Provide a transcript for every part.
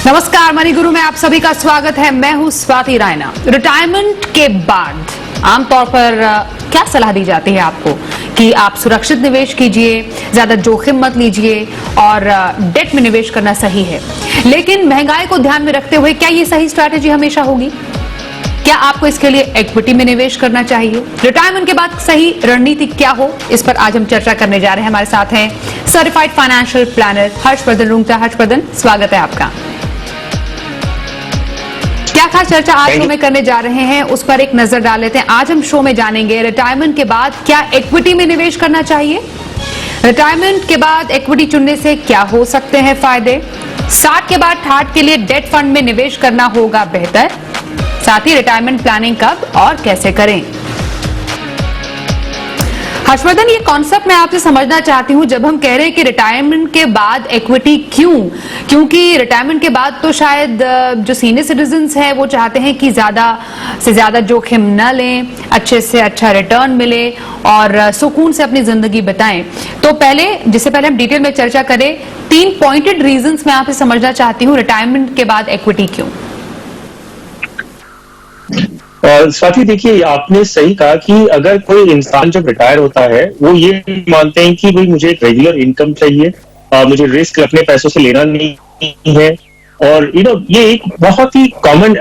नमस्कार, मनी गुरु में आप सभी का स्वागत है। मैं हूं स्वाति रायना। रिटायरमेंट के बाद आमतौर पर क्या सलाह दी जाती है आपको कि आप सुरक्षित निवेश कीजिए, ज्यादा जोखिम मत लीजिए और डेट में निवेश करना सही है। लेकिन महंगाई को ध्यान में रखते हुए क्या ये सही स्ट्रैटेजी हमेशा होगी? क्या आपको इसके लिए इक्विटी में निवेश करना चाहिए? रिटायरमेंट के बाद सही रणनीति क्या हो, इस पर आज हम चर्चा करने जा रहे हैं। हमारे साथ हैं certified financial planner Harshvardhan Rungta. Harshvardhan, स्वागत है आपका। क्या खास चर्चा आज शो में करने जा रहे हैं, उस पर एक नजर डाल लेते हैं। आज हम शो में जानेंगे रिटायरमेंट के बाद क्या इक्विटी में निवेश करना चाहिए, रिटायरमेंट के बाद इक्विटी चुनने से क्या हो सकते हैं फायदे, 60 के बाद 68 के लिए डेट फंड में निवेश करना होगा बेहतर, साथ ही रिटायरमेंट प्लानिंग कब और कैसे करें। हर्षवर्धन, ये कॉन्सेप्ट मैं आपसे समझना चाहती हूं। जब हम कह रहे हैं कि रिटायरमेंट के बाद इक्विटी, क्योंकि रिटायरमेंट के बाद तो शायद जो सीनियर सिटीजन्स हैं वो चाहते हैं कि ज्यादा से ज्यादा जोखिम न लें, अच्छे से अच्छा रिटर्न मिले और सुकून से अपनी जिंदगी बिताएं। तो जिससे पहले हम डिटेल में चर्चा करें, 3 पॉइंटेड रीजंस मैं आपसे समझना चाहती हूँ रिटायरमेंट के बाद इक्विटी क्यों। स्वाति, देखिए, आपने सही कहा कि अगर कोई इंसान जब रिटायर होता है वो ये मानते हैं कि भाई मुझे एक रेगुलर इनकम चाहिए, मुझे रिस्क अपने पैसों से लेना नहीं है। और ये एक बहुत ही कॉमन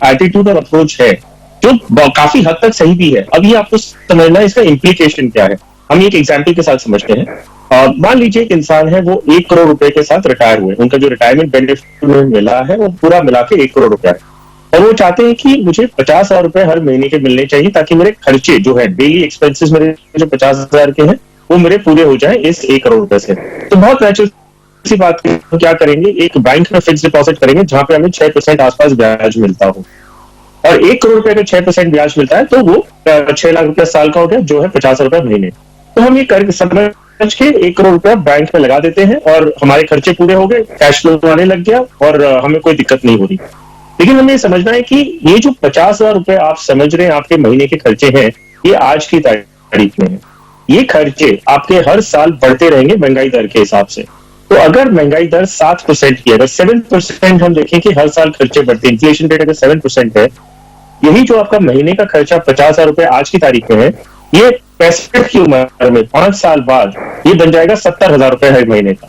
एटीट्यूड और अप्रोच है जो काफी हद तक सही भी है। अब ये आपको समझना है इसका इम्प्लीकेशन क्या है। हम एक एग्जाम्पल के साथ समझते हैं। मान लीजिए एक इंसान है, वो 1 करोड़ रुपए के साथ रिटायर हुए, उनका जो रिटायरमेंट बेनिफिट मिला है वो पूरा मिला के 1 करोड़ रुपया है। और वो चाहते हैं कि मुझे 50,000 रुपए हर महीने के मिलने चाहिए ताकि मेरे खर्चे जो है, डेली एक्सपेंसेस मेरे जो 50,000 के हैं वो मेरे पूरे हो जाए इस 1 करोड़ रुपए से। तो बहुत नेचुरल सी बात है, तो क्या करेंगे, एक बैंक में फिक्स डिपॉजिट करेंगे जहां पे हमें 6% आसपास ब्याज मिलता हो। और 1 करोड़ रुपए का 6% ब्याज मिलता है तो वो 6 लाख रुपया साल का हो गया, जो है 50,000 रुपए महीने। तो हम ये कर समझ के 1 करोड़ रुपया बैंक में लगा देते हैं और हमारे खर्चे पूरे हो गए, कैश फ्लो आने लग गया और हमें कोई दिक्कत नहीं हो रही। लेकिन हमें समझना है कि ये जो 50,000 रुपए आप समझ रहे हैं आपके महीने के खर्चे हैं, ये आज की तारीख में है। ये खर्चे आपके हर साल बढ़ते रहेंगे महंगाई दर के हिसाब से। तो अगर महंगाई दर 7% की, अगर 7% हम देखें कि हर साल खर्चे बढ़ते, इन्फ्लेशन रेट अगर 7% है, यही जो आपका महीने का खर्चा 50,000 रुपए आज की तारीख में है, ये 65 की उम्र में 5 साल बाद ये बन जाएगा 70,000 रुपए हर महीने का।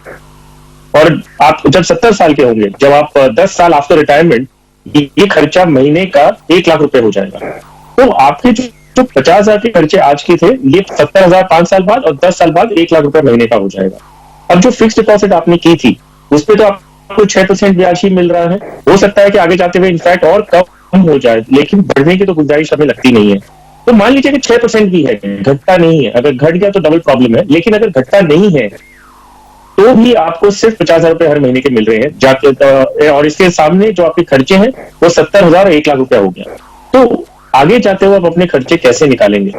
और आप जब 70 साल के होंगे, जब आप 10 साल आफ्टर रिटायरमेंट, ये खर्चा महीने का 1 लाख रुपए हो जाएगा। तो आपके जो 50,000 के खर्चे आज के थे, ये 70,000 5 साल बाद और 10 साल बाद 1 लाख रुपए महीने का हो जाएगा। अब जो फिक्स डिपॉजिट आपने की थी उस पर तो आपको 6% ब्याज ही मिल रहा है। हो सकता है कि आगे जाते हुए इनफैक्ट और कम हो जाए, लेकिन बढ़ने की तो गुंजाइश हमें लगती नहीं है। तो मान लीजिए कि 6% भी है, घटता नहीं है। अगर घट गया तो डबल प्रॉब्लम है, लेकिन अगर घटता नहीं है तो भी आपको सिर्फ 50,000 रुपए हर महीने के मिल रहे हैं जाके, और इसके सामने जो आपके खर्चे हैं वो 70,000 और 1 लाख रुपया हो गया। तो आगे जाते हुए आप अपने खर्चे कैसे निकालेंगे,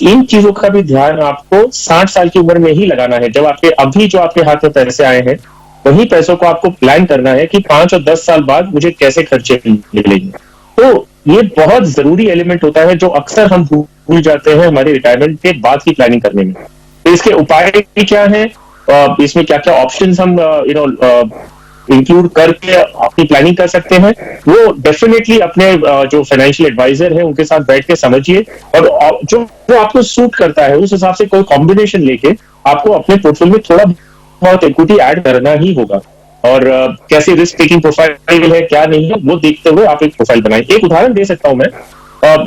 इन चीजों का भी ध्यान आपको 60 साल की उम्र में ही लगाना है। जब आपके अभी जो आपके हाथ में पैसे आए हैं, वही पैसों को आपको प्लान करना है कि 5 और 10 साल बाद मुझे कैसे खर्चे मिलेंगे। तो ये बहुत जरूरी एलिमेंट होता है जो अक्सर हम भूल जाते हैं हमारे रिटायरमेंट के बाद की प्लानिंग करने में। तो इसके उपाय क्या है, इसमें क्या क्या ऑप्शंस हम इंक्लूड करके अपनी प्लानिंग कर सकते हैं, वो डेफिनेटली अपने जो फाइनेंशियल एडवाइजर है उनके साथ बैठ के समझिए, और जो आपको सूट करता है उस हिसाब से कोई कॉम्बिनेशन लेके आपको अपने पोर्टफोलियो में थोड़ा बहुत इक्विटी ऐड करना ही होगा। और कैसे रिस्क टेकिंग प्रोफाइल है, क्या नहीं है, वो देखते हुए आप एक प्रोफाइल बनाएं। एक उदाहरण दे सकता हूं मैं।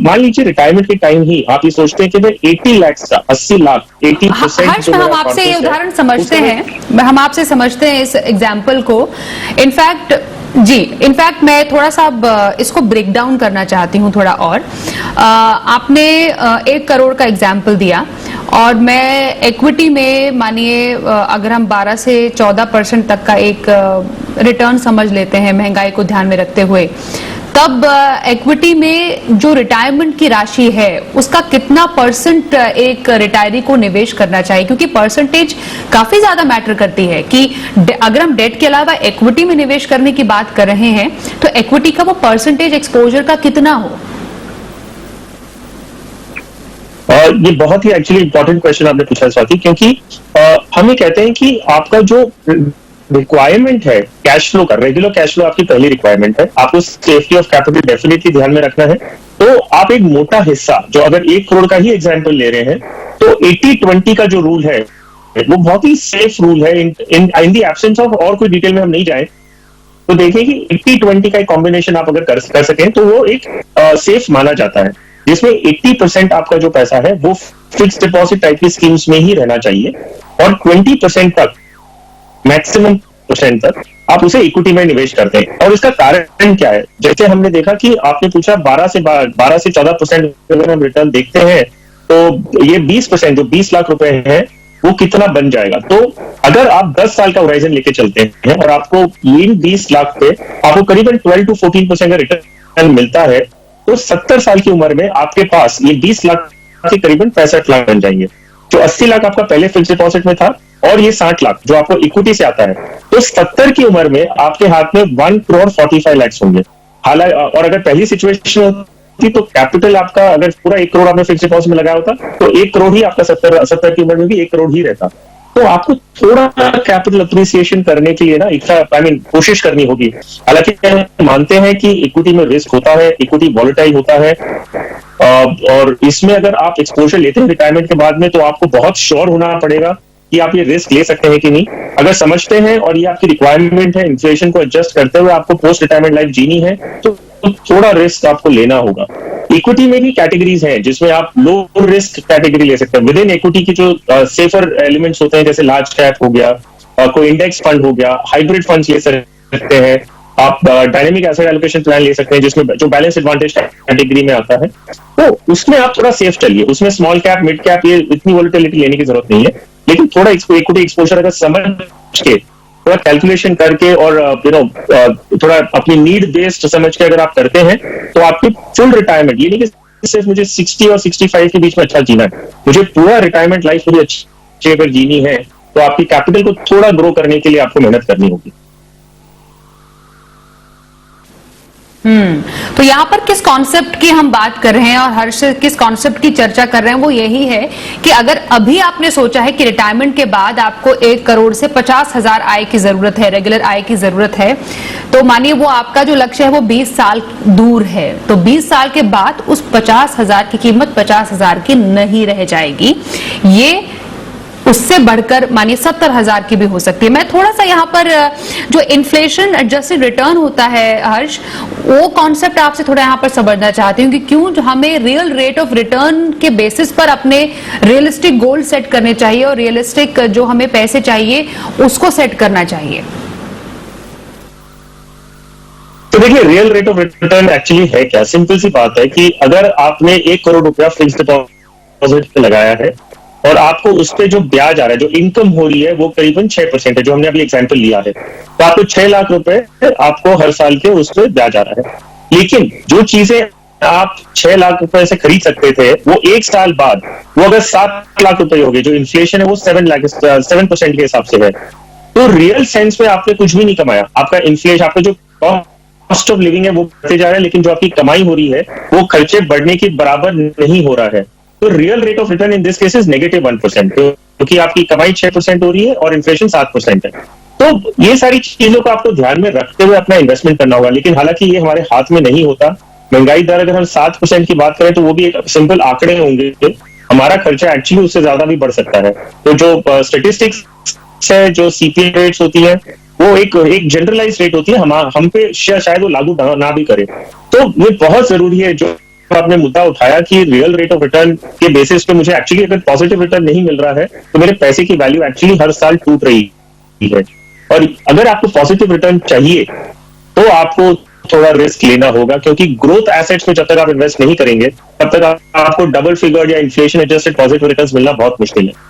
मान लीजिए रिटायरमेंट के टाइम ही आप ये सोचते हैं कि मैं 80 लाख का 80 लाख 80%। हम आपसे ये उदाहरण समझते हैं, हम आपसे समझते हैं इस एग्जाम्पल को। इनफैक्ट मैं थोड़ा सा अब इसको ब्रेक डाउन करना चाहती हूँ थोड़ा और। आपने 1 करोड़ का एग्जाम्पल दिया और मैं इक्विटी में मानिए अगर हम 12 से 14% तक का एक रिटर्न समझ लेते हैं महंगाई को ध्यान में रखते हुए, तब इक्विटी में जो रिटायरमेंट की राशि है उसका कितना परसेंट एक रिटायरी को निवेश करना चाहिए? क्योंकि परसेंटेज काफी ज्यादा मैटर करती है कि अगर हम डेट के अलावा इक्विटी में निवेश करने की बात कर रहे हैं तो इक्विटी का वो परसेंटेज एक्सपोजर का कितना हो? ये बहुत ही एक्चुअली इंपॉर्टेंट क्वेश्चन आपने पूछा स्वाति, क्योंकि हम ये कहते हैं कि आपका जो रिक्वायरमेंट है कैश फ्लो का, रेगुलर कैश फ्लो आपकी पहली रिक्वायरमेंट है, आपको सेफ्टी ऑफ कैपिटल डेफिनेटली ध्यान में रखना है। तो आप एक मोटा हिस्सा, जो अगर 1 करोड़ का ही एग्जाम्पल ले रहे हैं, तो 80-20 का जो रूल है वो बहुत ही सेफ रूल है। इन द एब्सेंस ऑफ और कोई डिटेल में हम नहीं जाए तो देखिए कि 80-20 का एक कॉम्बिनेशन आप अगर कर सकें तो वो एक सेफ माना जाता है, जिसमें 80% आपका जो पैसा है वो फिक्स डिपॉजिट टाइप की स्कीम्स में ही रहना चाहिए और 20% तक, मैक्सिमम % तक आप उसे इक्विटी में निवेश करते हैं। और इसका कारण क्या है? जैसे हमने देखा कि आपने पूछा 12 से 14% अगर हम रिटर्न देखते हैं तो ये 20% जो 20 लाख रुपए है वो कितना बन जाएगा। तो अगर आप 10 साल का होराइजन लेके चलते हैं और आपको इन 20 लाख पे आपको करीबन 12-14% का रिटर्न मिलता है, तो 70 साल की उम्र में आपके पास ये 20 लाख के करीबन 65 लाख बन जाएंगे। जो 80 लाख आपका पहले फिक्स डिपॉजिट में था और ये 60 लाख जो आपको इक्विटी से आता है, तो 70 की उम्र में आपके हाथ में 1 करोड़ 45 लाख होंगे। हालांकि और अगर पहली सिचुएशन होती तो कैपिटल आपका अगर पूरा 1 करोड़ आपने फिक्स डिपॉजिट में लगाया होता तो 1 करोड़ ही आपका 70 की उम्र में भी 1 करोड़ ही रहता। तो आपको थोड़ा कैपिटल अप्रिसिएशन करने के लिए ना कोशिश करनी होगी। हालांकि हम मानते हैं कि इक्विटी में रिस्क होता है, इक्विटी वॉलेटाइल होता है, और इसमें अगर आप एक्सपोजर लेते हैं रिटायरमेंट के बाद में तो आपको बहुत श्योर होना पड़ेगा कि आप ये रिस्क ले सकते हैं कि नहीं। अगर समझते हैं और ये आपकी रिक्वायरमेंट है, इन्फ्लेशन को एडजस्ट करते हुए आपको पोस्ट रिटायरमेंट लाइफ जीनी है, तो थोड़ा रिस्क आपको लेना होगा। इक्विटी में भी कैटेगरीज हैं जिसमें आप लो रिस्क कैटेगरी ले सकते हैं। विद इन इक्विटी की जो सेफर एलिमेंट्स होते हैं, जैसे लार्ज कैप हो गया, कोई इंडेक्स फंड हो गया, हाइब्रिड फंड्स ले सकते हैं, आप डायनेमिक एसेट एलोकेशन प्लान ले सकते हैं जिसमें जो बैलेंस एडवांटेज कैटेगरी में आता है, तो उसमें आप थोड़ा सेफ चलिए। उसमें स्मॉल कैप, मिड कैप ये इतनी वोलेटिलिटी लेने की जरूरत नहीं है, लेकिन थोड़ा इक्विटी एक्सपोजर अगर समझ के, थोड़ा कैलकुलेशन करके और थोड़ा अपनी नीड बेस्ड समझ के अगर आप करते हैं तो आपकी फुल रिटायरमेंट, ये नहीं कि सिर्फ मुझे 60 और 65 के बीच में अच्छा जीना है, मुझे पूरा रिटायरमेंट लाइफ पूरी अच्छी अगर जीनी है तो आपकी कैपिटल को थोड़ा ग्रो करने के लिए आपको मेहनत करनी होगी। तो यहाँ पर किस कॉन्सेप्ट की हम बात कर रहे हैं और हर्ष किस कॉन्सेप्ट की चर्चा कर रहे हैं वो यही है कि अगर अभी आपने सोचा है कि रिटायरमेंट के बाद आपको 1 करोड़ से 50,000 आय की जरूरत है, रेगुलर आय की जरूरत है, तो मानिए वो आपका जो लक्ष्य है वो 20 साल दूर है, तो 20 साल के बाद उस 50,000 की कीमत 50,000 की नहीं रह जाएगी, ये उससे बढ़कर मानिए 70,000 की भी हो सकती है। मैं थोड़ा सा यहाँ पर जो इन्फ्लेशन एडजस्टेड रिटर्न होता है हर्ष, वो कॉन्सेप्ट आपसे थोड़ा यहाँ पर समझना चाहती हूँ कि क्यों हमें रियल रेट ऑफ रिटर्न के बेसिस पर अपने रियलिस्टिक गोल सेट करने चाहिए और रियलिस्टिक जो हमें पैसे चाहिए उसको सेट करना चाहिए। तो देखिए, real rate of return actually है क्या? सिंपल सी बात है कि अगर आपने 1 करोड़ रुपया फिक्स डिपॉजिट पे लगाया है और आपको उस पे जो ब्याज आ रहा है, जो इनकम हो रही है वो करीबन 6% है, जो हमने अभी एग्जांपल लिया है, तो आपको 6 लाख रुपए आपको हर साल के उस पे ब्याज आ रहा है। लेकिन जो चीजें आप 6 लाख रुपए से खरीद सकते थे वो 1 साल बाद वो अगर 7 लाख रुपए हो गए, जो इन्फ्लेशन है वो 7% के हिसाब से है, तो रियल सेंस में आपने कुछ भी नहीं कमाया। आपका इन्फ्लेशन, आपका जो कॉस्ट ऑफ लिविंग है वो बढ़ते जा रहा है, लेकिन जो आपकी कमाई हो रही है वो खर्चे बढ़ने के बराबर नहीं हो रहा है। तो real rate of return in this case is -1%, क्योंकि आपकी कमाई 6% हो रही है और इन्फ्लेशन 7% है। तो ये सारी चीजों को आपको ध्यान में रखते हुए अपना इन्वेस्टमेंट करना होगा, लेकिन हालांकि ये हमारे हाथ में नहीं होता। महंगाई दर अगर हम 7% की बात करें तो वो भी एक सिंपल आंकड़े होंगे, हमारा खर्चा एक्चुअली उससे ज्यादा भी बढ़ सकता है। तो जो स्टेटिस्टिक्स है, जो सीपीआई रेट्स होती है, वो एक जनरलाइज रेट होती है, हम पे शायद वो लागू ना भी करे। तो ये बहुत जरूरी है जो आपने मुद्दा उठाया कि रियल रेट ऑफ रिटर्न के बेसिस पे मुझे एक्चुअली अगर पॉजिटिव रिटर्न नहीं मिल रहा है तो मेरे पैसे की वैल्यू एक्चुअली हर साल टूट रही है। और अगर आपको पॉजिटिव रिटर्न चाहिए तो आपको थोड़ा रिस्क लेना होगा, क्योंकि ग्रोथ एसेट्स में जब तक आप इन्वेस्ट नहीं करेंगे तब तक आपको डबल फिगर या इन्फ्लेशन एडजस्टेड पॉजिटिव रिटर्न मिलना बहुत मुश्किल है।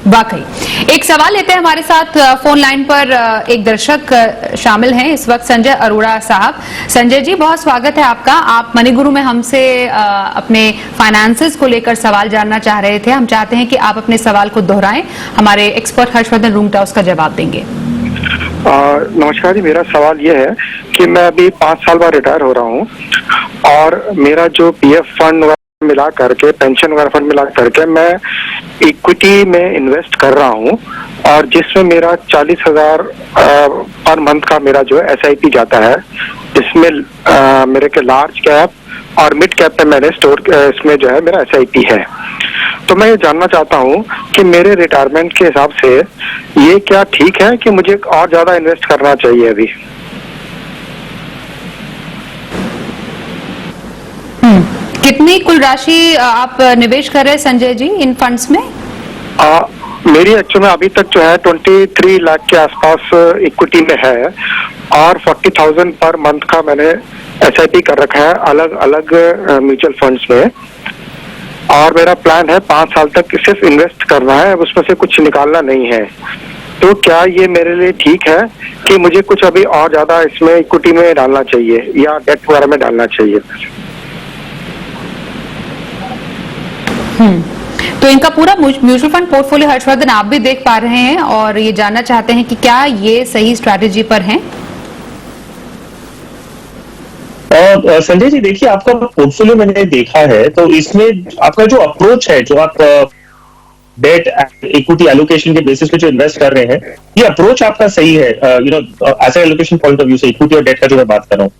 वाकई। एक सवाल लेते हैं, हमारे साथ फोन लाइन पर एक दर्शक शामिल हैं इस वक्त, संजय अरोड़ा साहब। संजय जी, बहुत स्वागत है आपका। आप मनीगुरु में हमसे अपने फाइनेंसेस को लेकर सवाल जानना चाह रहे थे। हम चाहते हैं कि आप अपने सवाल को दोहराएं, हमारे एक्सपर्ट हर्षवर्धन रूंगटा उसका जवाब देंगे। नमस्कार जी, मेरा सवाल यह है कि मैं अभी 5 साल बाद रिटायर हो रहा हूँ और मेरा जो पीएफ फंड मिला करके, पेंशन वगैरह फंड मिला करके मैं इक्विटी में इन्वेस्ट कर रहा हूँ और जिसमें मेरा 40,000 पर मंथ का मेरा जो है SIP जाता है, जिसमें मेरे के लार्ज कैप और मिड कैप पे मैंने स्टोर इसमें जो है मेरा SIP है। तो मैं ये जानना चाहता हूँ कि मेरे रिटायरमेंट के हिसाब से ये क्या ठीक है कि मुझे और ज्यादा इन्वेस्ट करना चाहिए अभी? कितनी कुल राशि आप निवेश कर रहे हैं संजय जी इन फंड्स में? मेरी एक्चुअल में अभी तक जो है 23 लाख के आसपास इक्विटी में है और 40,000 पर मंथ का मैंने SIP कर रखा है अलग अलग म्यूचुअल फंड्स में, और मेरा प्लान है 5 साल तक सिर्फ इन्वेस्ट करना है, उसमें से कुछ निकालना नहीं है। तो क्या ये मेरे लिए ठीक है कि मुझे कुछ अभी और ज्यादा इसमें इक्विटी में डालना चाहिए या डेट वगैरह में डालना चाहिए? तो इनका पूरा म्यूचुअल फंड पोर्टफोलियो हर्षवर्धन आप भी देख पा रहे हैं और ये जानना चाहते हैं कि क्या ये सही स्ट्रैटेजी पर हैं? संजय जी देखिए, आपका पोर्टफोलियो मैंने देखा है तो इसमें आपका जो अप्रोच है, जो आप डेट इक्विटी एलोकेशन के बेसिस पे जो इन्वेस्ट कर रहे हैं, ये अप्रोच आपका सही है। Asset allocation point of view से इक्विटी और डेट का जो मैं बात कर रहा हूँ,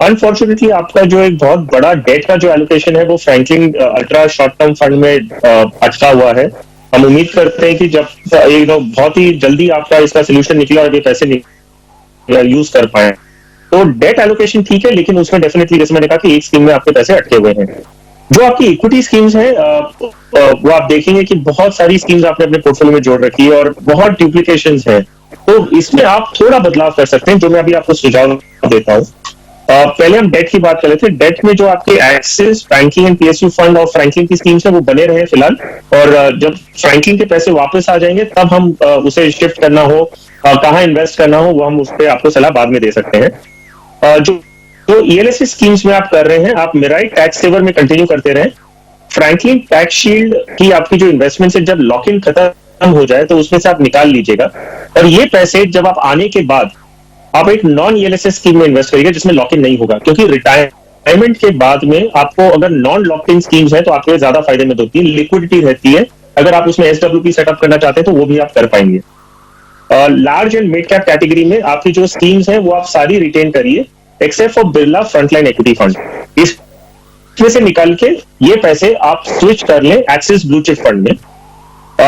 अनफॉर्चुनेटली आपका जो एक बहुत बड़ा डेट का जो एलोकेशन है वो Franklin ultra short term fund में अटका हुआ है। हम उम्मीद करते हैं कि जब बहुत ही जल्दी आपका इसका सोल्यूशन निकला और ये पैसे यूज कर पाए। तो डेट एलोकेशन ठीक है, लेकिन उसमें डेफिनेटली जैसे मैंने कहा कि एक स्कीम में आपके पैसे अटके हुए हैं। जो आपकी इक्विटी स्कीम्स है वो आप देखेंगे कि बहुत सारी स्कीम्स आपने अपने पोर्टफोलियो में जोड़ रखी है और बहुत डुप्लीकेशंस है, तो इसमें आप थोड़ा बदलाव कर सकते हैं, जो मैं अभी आपको सुझाव देता हूँ। पहले हम डेट की बात कर रहे थे। डेट में जो आपके axis, Franklin and PSU fund और फ्रैंकलिन की स्कीम्स है वो बने रहे फिलहाल, और जब फ्रैंकलिन के पैसे वापस आ जाएंगे तब हम उसे शिफ्ट करना हो, कहाँ इन्वेस्ट करना हो, वो हम उस पर आपको सलाह बाद में दे सकते हैं। जो ELSS स्कीम्स में आप कर रहे हैं, आप मिराइट टैक्स सेवर में कंटिन्यू करते रहे। फ्रैंकलिन टैक्स शील्ड की आपकी जो इन्वेस्टमेंट है, जब लॉक इन खत्म हो जाए तो उसमें से आप निकाल लीजिएगा, और ये पैसे जब आप आने के बाद आप एक नॉन ELSS स्कीम में इन्वेस्ट करिएगा जिसमें लॉक इन नहीं होगा, क्योंकि रिटायरमेंट के बाद में आपको अगर नॉन लॉक इन स्कीम्स है तो आपके ज्यादा फायदेमंद होती है, लिक्विडिटी रहती है। अगर आप उसमें SWP सेटअप करना चाहते हैं तो वो भी आप कर पाएंगे। Large and mid cap category में आपकी जो स्कीम्स है वो आप सारी रिटेन करिए, except for Birla frontline equity fund. इसमें से निकाल के ये पैसे आप स्विच कर लें एक्सिस ब्लू चिप फंड में।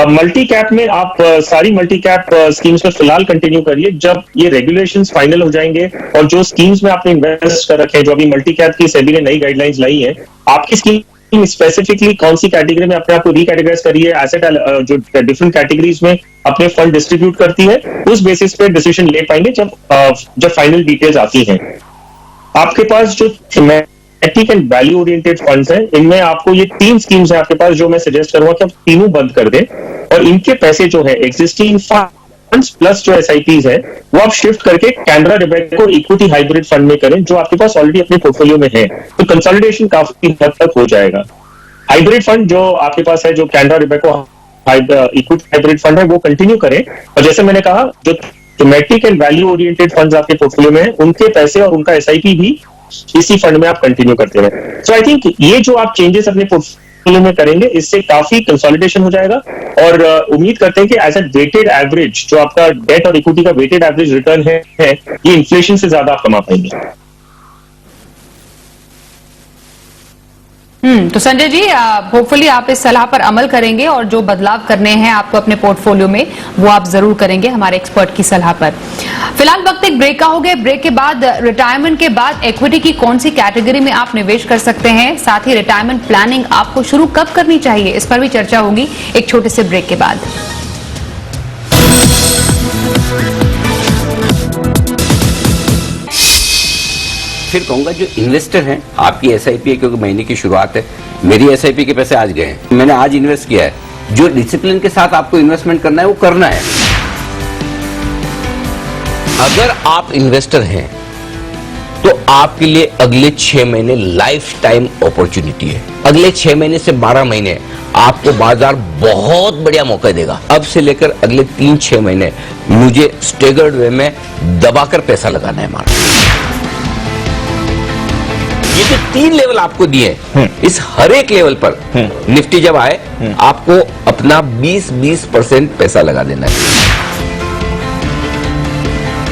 मल्टी कैप में आप सारी मल्टी कैप स्कीम्स में फिलहाल कंटिन्यू करिए। जब ये रेगुलेशंस फाइनल हो जाएंगे और जो स्कीम्स में आपने इन्वेस्ट कर रखे हैं, जो अभी मल्टी कैप की सेबी ने नई गाइडलाइंस लाई है, आपकी स्कीम स्पेसिफिकली कौन सी कैटेगरी में अपने आप को रिकैटेगराइज करिए, एसेट जो डिफरेंट कैटेगरीज में अपने फंड डिस्ट्रीब्यूट करती है, उस बेसिस पे डिसीजन ले पाएंगे जब फाइनल डिटेल्स आती हैं। आपके पास जो thematic and value oriented funds हैं, इनमें आपको ये 3 स्कीम्स हैं आपके पास, जो मैं सजेस्ट करूंगा कि आप तीनों बंद कर दें और इनके पैसे जो है एक्जिस्टिंग फंड्स प्लस जो SIPs है वो आप शिफ्ट करके Canara Robeco equity hybrid fund में करें, जो आपके पास ऑलरेडी अपने पोर्टफोलियो में है। तो कंसोलिडेशन काफी हद तक हो जाएगा। हाइब्रिड फंड जो आपके पास है, जो Canara Robeco equity hybrid fund है, वो कंटिन्यू करें, और जैसे मैंने कहा जो thematic and value oriented funds आपके पोर्टफोलियो में है, उनके पैसे और उनका SIP भी इसी फंड में आप कंटिन्यू करते रहे। सो आई थिंक ये जो आप चेंजेस अपने पोर्टफोलियो में करेंगे, इससे काफी कंसोलिडेशन हो जाएगा, और उम्मीद करते हैं कि एज ए वेटेड एवरेज जो आपका डेट और इक्विटी का वेटेड एवरेज रिटर्न है ये इन्फ्लेशन से ज्यादा आप कमा पाएंगे। तो संजय जी, होपफुली आप इस सलाह पर अमल करेंगे और जो बदलाव करने हैं आपको अपने पोर्टफोलियो में वो आप जरूर करेंगे हमारे एक्सपर्ट की सलाह पर। फिलहाल वक्त एक ब्रेक का हो गया। ब्रेक के बाद रिटायरमेंट के बाद इक्विटी की कौन सी कैटेगरी में आप निवेश कर सकते हैं, साथ ही रिटायरमेंट प्लानिंग आपको शुरू कब करनी चाहिए, इस पर भी चर्चा होगी एक छोटे से ब्रेक के बाद। फिर कहूंगा जो इन्वेस्टर हैं, आपकी SIP है, क्योंकि महीने की शुरुआत है, मेरी SIP के पैसे आज गए हैं, मैंने आज इन्वेस्ट किया है। जो डिसिप्लिन के साथ आपको इन्वेस्टमेंट करना है वो करना है। अगर आप इन्वेस्टर हैं तो आपके लिए अगले 6 महीने लाइफ टाइम अपॉर्चुनिटी है। अगले 6 महीने से 12 महीने आपको बाजार बहुत बढ़िया मौका देगा। अब से लेकर अगले 3-6 महीने मुझे स्टेगर्ड वे में दबाकर पैसा लगाना है मार्केट। ये जो 3 लेवल आपको दिए हैं, इस हर एक लेवल पर निफ्टी जब आए आपको अपना 20% पैसा लगा देना है।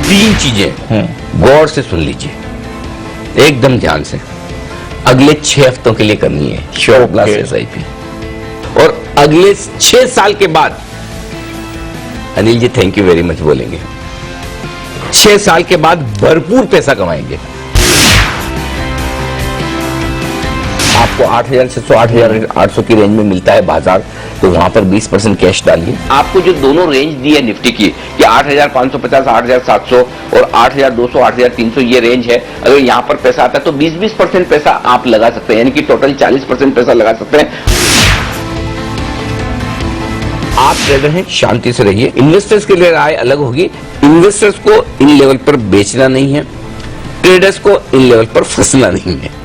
3 चीजें गौर से सुन लीजिए, एकदम ध्यान से, अगले 6 हफ्तों के लिए करनी है श्योर प्लस SIP, और अगले 6 साल के बाद Anil ji thank you very much बोलेंगे। 6 साल के बाद भरपूर पैसा कमाएंगे। आपको 8,600 8,800 की रेंज में मिलता है बाजार, तो वहां पर 20% कैश डालिए। आपको जो दोनों रेंज दी है निफ्टी की कि 8,550 8,700 और 8,200 8,300 ये रेंज है, अगर यहां पर पैसा आता है तो 20% पैसा आप लगा सकते हैं, यानी कि टोटल 40% पैसा लगा सकते हैं। आप ट्रेडर हैं, शांति से रहिए। इन्वेस्टर्स के लिए राय अलग होगी। इन्वेस्टर्स को इन लेवल पर बेचना नहीं है, ट्रेडर्स को इन लेवल पर फंसना नहीं है।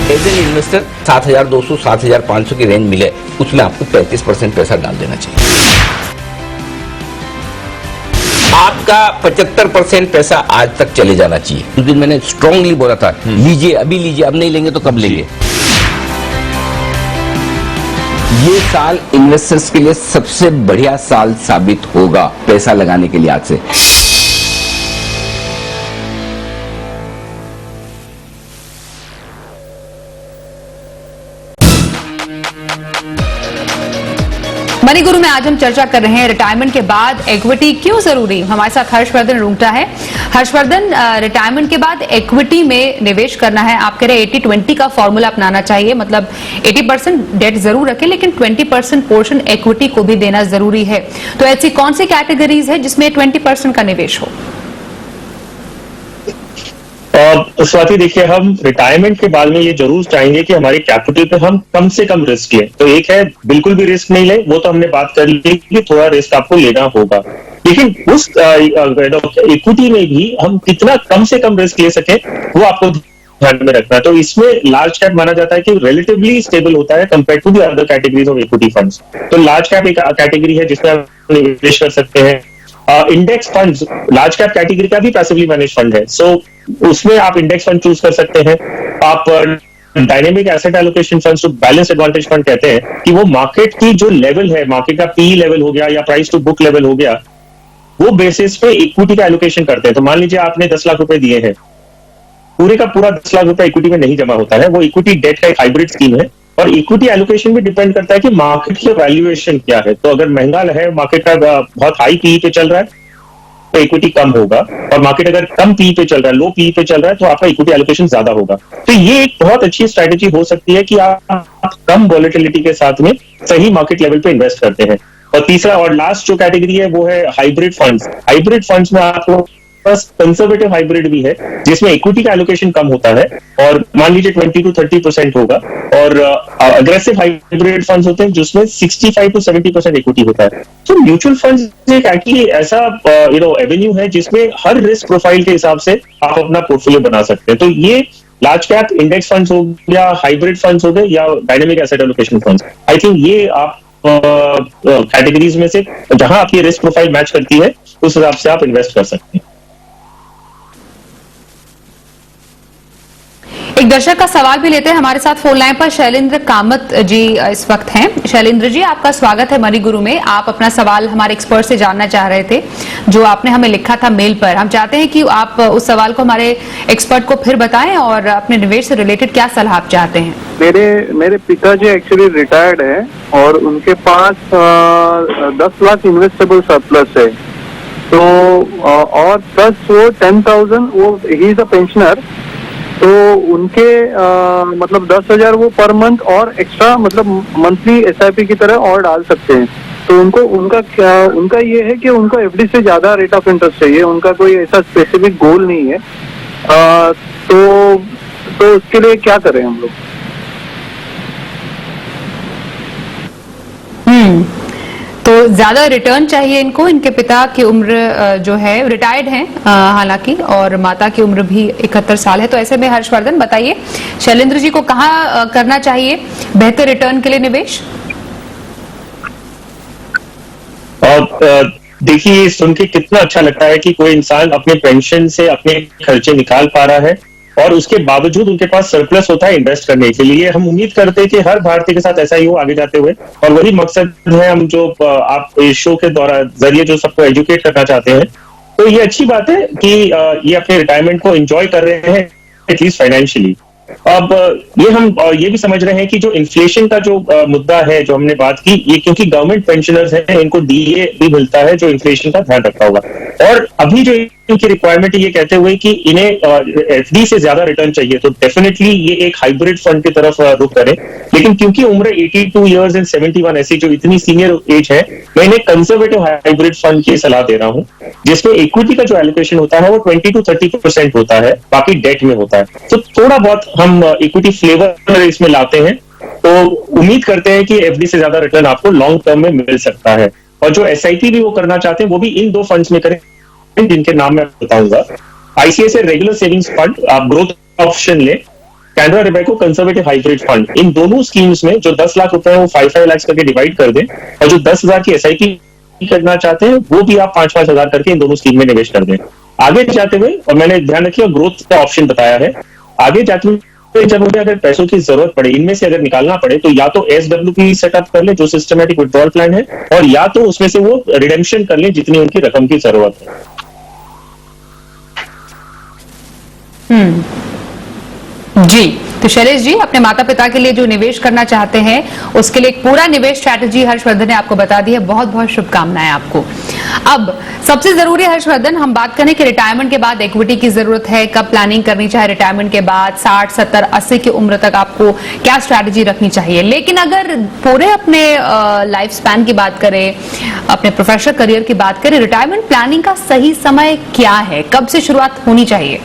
एज एन इन्वेस्टर 7,200 7,500 की रेंज मिले, उसमें आपको 35% पैसा डाल देना चाहिए। आपका 75% पैसा आज तक चले जाना चाहिए। उस दिन मैंने स्ट्रांगली बोला था लीजिए, अभी लीजिए, अब नहीं लेंगे तो कब लेंगे। ये साल इन्वेस्टर्स के लिए सबसे बढ़िया साल साबित होगा पैसा लगाने के लिए आज से। मनी गुरु में आज हम चर्चा कर रहे हैं रिटायरमेंट के बाद इक्विटी क्यों जरूरी। हमारे साथ हर्षवर्धन रूंगटा है। हर्षवर्धन, रिटायरमेंट के बाद इक्विटी में निवेश करना है, आप कह रहे हैं 80-20 का फॉर्मूला अपनाना चाहिए, मतलब 80% डेट जरूर रखें लेकिन 20% पोर्शन इक्विटी को भी देना जरूरी है। तो ऐसी कौन सी कैटेगरीज है जिसमें 20% का निवेश हो? स्वाति देखिए, हम रिटायरमेंट के बाद में ये जरूर चाहेंगे कि हमारे कैपिटल पे हम कम से कम रिस्क लें। तो एक है बिल्कुल भी रिस्क नहीं ले, वो तो हमने बात कर ली कि थोड़ा रिस्क आपको लेना होगा, लेकिन उस इक्विटी में भी हम कितना कम से कम रिस्क ले सके वो आपको ध्यान में रखना है। तो इसमें लार्ज कैप माना जाता है कि रिलेटिवली स्टेबल होता है compare to the other categories of equity funds. तो लार्ज कैप एक कैटेगरी है जिसमें आप निवेश कर सकते हैं। Index funds large cap category का भी पैसिवली मैनेज फंड है, सो उसमें आप इंडेक्स फंड चूज कर सकते हैं। आप डायनेमिक एसेट एलोकेशन फंड्स जो बैलेंस एडवांटेज फंड कहते हैं कि वो मार्केट की जो लेवल है, मार्केट का पी लेवल हो गया या प्राइस टू बुक लेवल हो गया, वो बेसिस पे इक्विटी का एलोकेशन करते हैं। तो मान लीजिए आपने 10 लाख रुपए दिए हैं, पूरे का पूरा 10 लाख रुपए इक्विटी में नहीं जमा होता है, वो इक्विटी डेट का एक हाइब्रिड स्कीम है और इक्विटी एलोकेशन भी डिपेंड करता है कि मार्केट की वैल्यूएशन क्या है। तो अगर महंगा है, मार्केट का बहुत हाई पी पे चल रहा है तो इक्विटी कम होगा, और मार्केट अगर कम पी पे चल रहा है, लो पी पे चल रहा है, तो आपका इक्विटी एलोकेशन ज्यादा होगा। तो ये एक बहुत अच्छी स्ट्रैटेजी हो सकती है कि आप कम वॉलेटिलिटी के साथ में सही मार्केट लेवल पे इन्वेस्ट करते हैं। और तीसरा और लास्ट जो कैटेगरी है वो है हाइब्रिड फंड्स। हाइब्रिड फंड्स में आपको कंजर्वेटिव हाइब्रिड भी है जिसमें इक्विटी का एलोकेशन कम होता है और मान लीजिए 20 to 30% होगा, और अग्रेसिव हाइब्रिड फंड्स होते हैं जिसमें 65 to 70% इक्विटी होता है। तो म्यूचुअल फंड्स एक एक्चुअली ऐसा एवेन्यू है जिसमें हर रिस्क प्रोफाइल के हिसाब से आप अपना पोर्टफोलियो बना सकते हैं। तो ये लार्ज कैप इंडेक्स फंड्स हो गया, हाइब्रिड फंड्स हो गए या dynamic asset allocation funds, I think ये आप कैटेगरीज में से जहां आपकी रिस्क प्रोफाइल मैच करती है उस हिसाब से आप इन्वेस्ट कर सकते हैं। एक दर्शक का सवाल भी लेते हैं। हमारे साथ फोन लाइन पर शैलेंद्र कामत जी इस वक्त हैं। शैलेंद्र जी, आपका स्वागत है मनी गुरु में। आप अपना सवाल हमारे एक्सपर्ट से जानना चाह रहे थे जो आपने हमें लिखा था मेल पर। हम चाहते हैं कि आप उस सवाल को हमारे एक्सपर्ट को फिर बताएं और अपने निवेश से रिलेटेड क्या सलाह आप चाहते हैं। मेरे पिताजी एक्चुअली रिटायर्ड है और उनके पास 10 लाख इन्वेस्टेबल सरप्लस है, तो और प्लस वो 10,000 वो ही इज अ पेंशनर, तो उनके मतलब 10,000 वो पर मंथ और एक्स्ट्रा मतलब मंथली SIP की तरह और डाल सकते हैं। तो उनका ये है कि उनको FD से ज्यादा रेट ऑफ इंटरेस्ट चाहिए, उनका कोई ऐसा स्पेसिफिक गोल नहीं है। तो उसके लिए क्या करें हम लोग? तो ज्यादा रिटर्न चाहिए इनको। इनके पिता की उम्र जो है रिटायर्ड हैं हालांकि, और माता की उम्र भी 71 साल है। तो ऐसे में हर्षवर्धन बताइए शैलेंद्र जी को कहाँ करना चाहिए बेहतर रिटर्न के लिए निवेश? देखिए, ये सुन के कितना अच्छा लगता है कि कोई इंसान अपने पेंशन से अपने खर्चे निकाल पा रहा है और उसके बावजूद उनके पास सरप्लस होता है इन्वेस्ट करने के लिए। हम उम्मीद करते हैं कि हर भारतीय के साथ ऐसा ही हो आगे जाते हुए, और वही मकसद है हम जो आप इस शो के द्वारा जरिए जो सबको एजुकेट करना चाहते हैं। तो ये अच्छी बात है कि ये अपने रिटायरमेंट को एंजॉय कर रहे हैं एटलीस्ट फाइनेंशियली। अब ये हम ये भी समझ रहे हैं कि जो इन्फ्लेशन का जो मुद्दा है जो हमने बात की, ये क्योंकि गवर्नमेंट पेंशनर्स हैं इनको डीए भी मिलता है जो इन्फ्लेशन का ध्यान रखता होगा, और अभी जो इनकी रिक्वायरमेंट है ये कहते हुए कि इन्हें एफडी से ज्यादा रिटर्न चाहिए, तो डेफिनेटली ये एक हाइब्रिड फंड की तरफ रुख करें। लेकिन क्योंकि उम्र 82 इयर्स एंड 71 ऐसी जो इतनी सीनियर एज है, मैं इन्हें कंजर्वेटिव हाइब्रिड फंड की सलाह दे रहा हूं, जिसमें इक्विटी का जो एलोकेशन होता है वो 20 to 30% होता है, बाकी डेट में होता है। तो थोड़ा बहुत हम इक्विटी फ्लेवर इसमें लाते हैं, तो उम्मीद करते हैं कि एफडी से ज्यादा रिटर्न आपको लॉन्ग टर्म में मिल सकता है। और जो एसआईपी भी वो करना चाहते हैं वो भी इन दो फंड्स में करें जिनके नाम मैं बताऊंगा। आईसीआईसीआई रेगुलर सेविंग्स फंड, आप ग्रोथ ऑप्शन ले, Canara Robeco conservative hybrid fund, इन दोनों स्कीम्स में जो 10 लाख रुपए है वो 5 लाख करके डिवाइड कर दें, और जो 10,000 की एसआईपी करना चाहते हैं वो भी आप 5 हजार करके इन दोनों स्कीम में निवेश कर दें। आगे जाते हुए, और मैंने ध्यान रखिए ग्रोथ का ऑप्शन बताया है, आगे जाते हुए जब मुझे अगर पैसों की जरूरत पड़े, इनमें से अगर निकालना पड़े, तो या तो एसडब्ल्यूपी सेटअप कर ले जो सिस्टमैटिक विड्रॉल प्लान है, और या तो उसमें से वो रिडेम्पशन कर ले जितनी उनकी रकम की जरूरत है। जी, तो शैलेश जी अपने माता पिता के लिए जो निवेश करना चाहते हैं उसके लिए एक पूरा निवेश स्ट्रैटेजी हर्षवर्धन ने आपको बता दी है। बहुत बहुत शुभकामनाएं आपको। अब सबसे जरूरी है हर्षवर्धन, हम बात करें कि रिटायरमेंट के बाद इक्विटी की जरूरत है, कब प्लानिंग करनी चाहिए रिटायरमेंट के बाद, 60, 70, 80 की उम्र तक आपको क्या स्ट्रैटेजी रखनी चाहिए। लेकिन अगर पूरे अपने लाइफ स्पैन की बात करें, अपने प्रोफेशनल करियर की बात करें, रिटायरमेंट प्लानिंग का सही समय क्या है, कब से शुरुआत होनी चाहिए?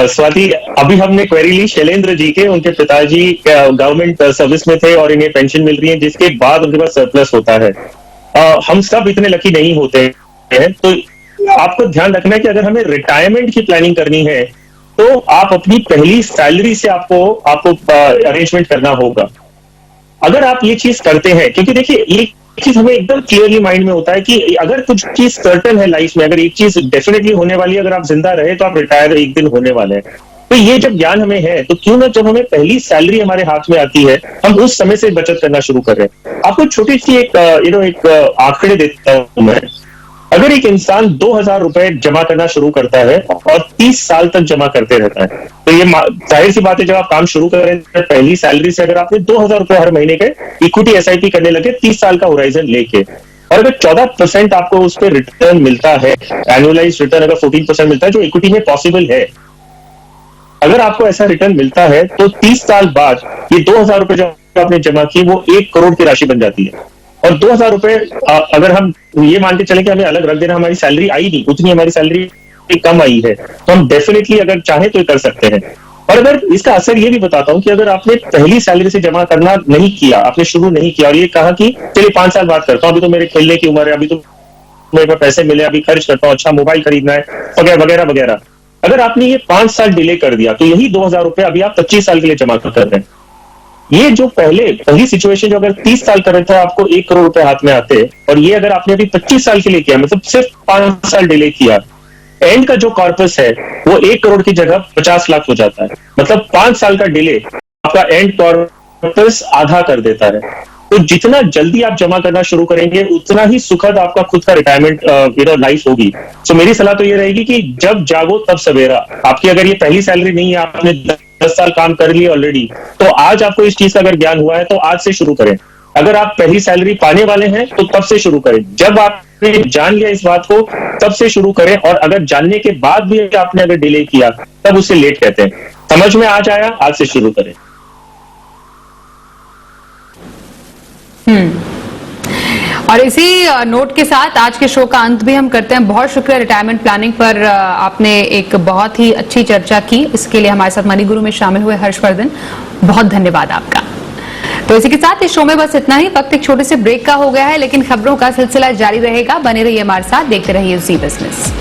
स्वाति, अभी हमने क्वेरी ली शैलेंद्र जी के, उनके पिताजी गवर्नमेंट सर्विस में थे और इन्हें पेंशन मिल रही है जिसके बाद उनके पास सरप्लस होता है। हम सब इतने लकी नहीं होते हैं, तो आपको ध्यान रखना है कि अगर हमें रिटायरमेंट की प्लानिंग करनी है तो आप अपनी पहली सैलरी से आपको अरेंजमेंट करना होगा। अगर आप ये चीज करते हैं, क्योंकि देखिए ये चीज हमें एकदम क्लियरली माइंड में होता है कि अगर कुछ चीज सर्टेन है लाइफ में, अगर एक चीज डेफिनेटली होने वाली है, अगर आप जिंदा रहे तो आप रिटायर एक दिन होने वाले हैं। तो ये जब ज्ञान हमें है, तो क्यों ना जब हमें पहली सैलरी हमारे हाथ में आती है हम उस समय से बचत करना शुरू कर रहे हैं। आपको छोटी सी एक आंकड़े देता हूं मैं। अगर एक इंसान 2,000 रुपए जमा करना शुरू करता है और 30 साल तक जमा करते रहता है, तो ये जाहिर सी बात है जब आप काम शुरू करें पहली सैलरी से अगर आपने 2,000 रुपए हर महीने के इक्विटी एसआईपी करने लगे 30 साल का होराइजन लेके, और अगर 14% आपको उस पर रिटर्न मिलता है, एनुअलाइज रिटर्न अगर 14% मिलता है जो इक्विटी में पॉसिबल है, अगर आपको ऐसा रिटर्न मिलता है तो 30 साल बाद ये 2,000 रुपए जो आपने जमा किए वो 1 करोड़ की राशि बन जाती है। और 2,000 रुपए अगर हम ये मान के चले कि हमें अलग रख देना, हमारी सैलरी आई नहीं, उतनी हमारी सैलरी कम आई है, तो हम डेफिनेटली अगर चाहें तो ये कर सकते हैं। और अगर इसका असर ये भी बताता हूं कि अगर आपने पहली सैलरी से जमा करना नहीं किया, आपने शुरू नहीं किया और ये कहा कि चलिए 5 साल बाद करता हूं, अभी तो मेरे खेलने की उम्र है, अभी तो मेरे पास पैसे मिले, अभी खर्च करता हूं, अच्छा मोबाइल खरीदना है वगैरह वगैरह वगैरह, अगर आपने ये 5 साल डिले कर दिया तो यही 2,000 रुपए अभी आप 25 साल के लिए जमा कर रहे हैं। ये जो पहली सिचुएशन जो अगर 30 साल कर रहे थे आपको 1 करोड़ रुपए हाथ में आते, और ये अगर आपने अभी 25 साल के लिए किया, मतलब सिर्फ 5 साल डिले किया, एंड का जो कॉर्पस है वो 1 करोड़ की जगह 50 लाख हो जाता है। मतलब 5 साल का डिले आपका एंड कॉर्पस आधा कर देता है। तो जितना जल्दी आप जमा करना शुरू करेंगे उतना ही सुखद आपका खुद का रिटायरमेंट लाइफ होगी। तो मेरी सलाह तो ये रहेगी कि जब जागो तब सवेरा। आपकी अगर ये पहली सैलरी नहीं है, आपने 10 साल काम कर लिया ऑलरेडी, तो आज आपको इस चीज का अगर ज्ञान हुआ है तो आज से शुरू करें। अगर आप पहली सैलरी पाने वाले हैं तो तब से शुरू करें। जब आपने जान लिया इस बात को तब से शुरू करें, और अगर जानने के बाद भी आपने अगर डिले किया तब उसे लेट कहते हैं। समझ में आज आया, आज से शुरू करें। और इसी नोट के साथ आज के शो का अंत भी हम करते हैं। बहुत शुक्रिया रिटायरमेंट प्लानिंग पर आपने एक बहुत ही अच्छी चर्चा की, इसके लिए हमारे साथ मनी गुरु में शामिल हुए हर्षवर्धन, बहुत धन्यवाद आपका। तो इसी के साथ इस शो में बस इतना ही। वक्त एक छोटे से ब्रेक का हो गया है, लेकिन खबरों का सिलसिला जारी रहेगा। बने रहिए हमारे साथ, देखते रहिए जी बिजनेस।